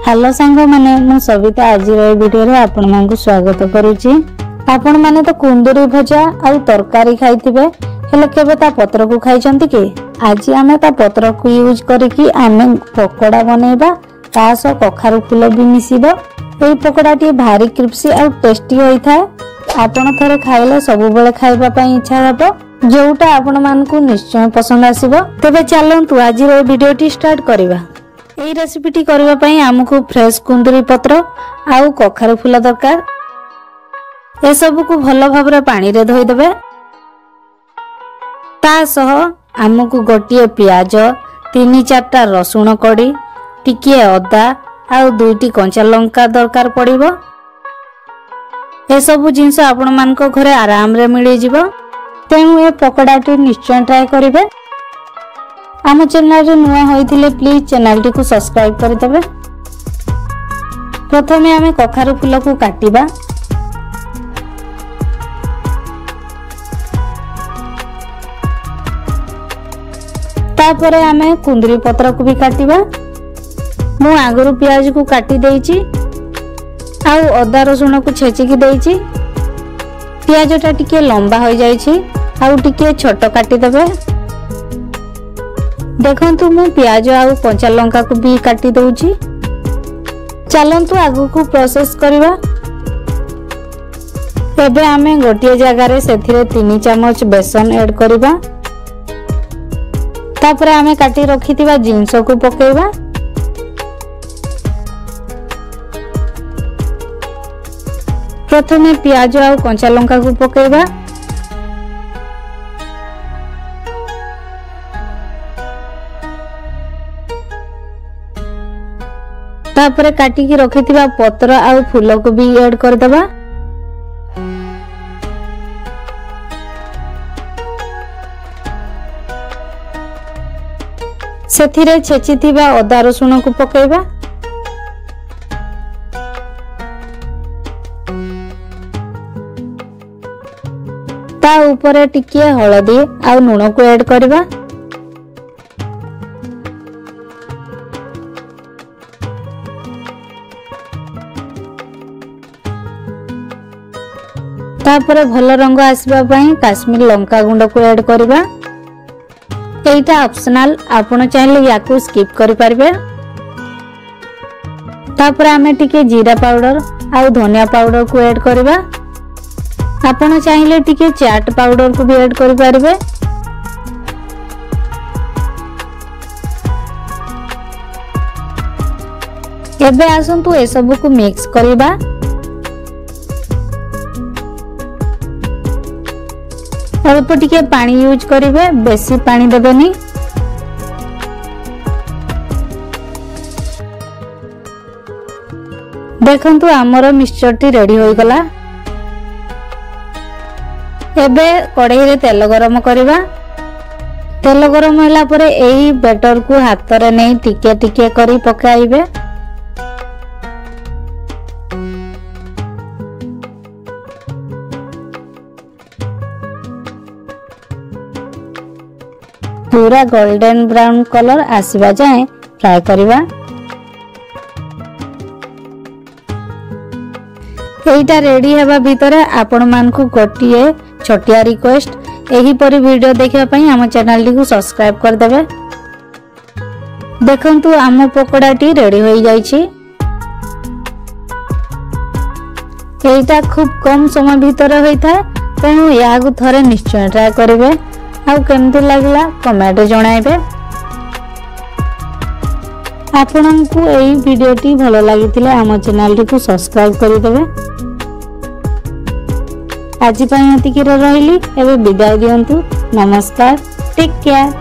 Hello सांग माने मु सविता आज वीडियो रे आपण मानकु स्वागत करूची। आपण माने तो कुंदुरी भजा आ तरकारी खाइथिबे हेले केबे ता पत्र को खाइचंती कि आज आमे ता पत्र को यूज करके आमे पकोड़ा बनेबा तासो कखारु फूल भी मिसिबो। एई पकोड़ा टी भारी क्रिस्पी आ टेस्टी होई थाए। आपण थरे खाइले सब बेले खाइबा पई इच्छा हबो जोटा आपण मानकु निश्चय पसंद आसीबो। तबे चलंतु आज रो वीडियो टी स्टार्ट करबा। एई रेसिपी टी करबा पई हमकु फ्रेश कुंदुरी पत्र आउ कखारु फूल दरकार। ए सब को भलो भाबरे पानी रे धोई देबे। ता सह हमकु गोटिए प्याज 3-4टा रसुण कड़ी टिकिए अदा आउ 2टी कंचा लंका दरकार पड़िबो। ए सब जिंस आपण मानको घरे आराम रे मिली जिवो। तेणु ए पकोड़ा टी निश्चय ट्राई करिवे। आम चैनल रे नुआ होइथिले प्लीज चैनल टी को सब्सक्राइब कर देबे। प्रथमे आमे कखारु फूल को काटिबा। तापरे आमे कुंदरी पत्र को भी काटिबा। मु आगरु प्याज को काटी देइची आउ अदा रसुण को छेची की देइची। प्याज टा टिके लंबा हो जाइछि आउ टिके छोट काटी देबे। देखंतु मु प्याज आउ कंचा लंका को भी काटी दउची। चलंतु आगु को प्रोसेस करबा। एबे आमे गोटिए जगह रे सेथिरे 3 चम्मच बेसन ऐड करबा। तापरे आमे काटी रखिथिबा जिंस को पकेबा। प्रथमे प्याज आउ कंचा लंका को पकेबा। तापरे काटी की रखिथिबा पत्र आउ फूल को भी ऐड कर देबा। सेथिरे छेचिथिबा अदा रसुण को पकेबा। ता ऊपर टिकिए हळदी आउ लूण को ऐड करबा। तापरे भल रंग आसबा पई काश्मीर लंका गुंड को ऐड करबा। एटा ऑप्शनल आपण चाहिले याकू स्किप करि परबे। तापरे आमे टिके जीरा पाउडर आउ धनिया पाउडर को ऐड करबा। आपण चाहिले टिके चाट पाउडर को भी ऐड करि परबे। एबे आसंतु ए सब को मिक्स करबा। अल्प टिके पानी यूज करिवे, बेसी पानी देबेनी। देखंतु हमर मिक्सचर टी रेडी होई गला। एबे कढ़ाई रे तेल गरम करबा। तेल गरम होला परे एही बैटर को हाथ रे नै टिके टिके करी पकाइबे। पूरा गोल्डन ब्राउन कलर आसीबा जाए फ्राई करबा। एटा रेडी हेबा भितरे आपण मानकु गोटिए छोटिया रिक्वेस्ट एही परी वीडियो देखिबा पई हम चैनल को सब्सक्राइब कर देबे। देखंतु आम पकोड़ा टी रेडी होई जाईछि। एटा खूब कम समय भितरे होई थाए। तेणु या को थरे निश्चय ट्राई करिवे आउ केमती लागला कमेंट जणाइबे। आपनकु एई वीडियो टी भलो लागितिले हम चैनल को सब्सक्राइब करि देबे। आज पई एतिकी रहिली एबे विदाय दियंतु। नमस्कार, टेक केयर।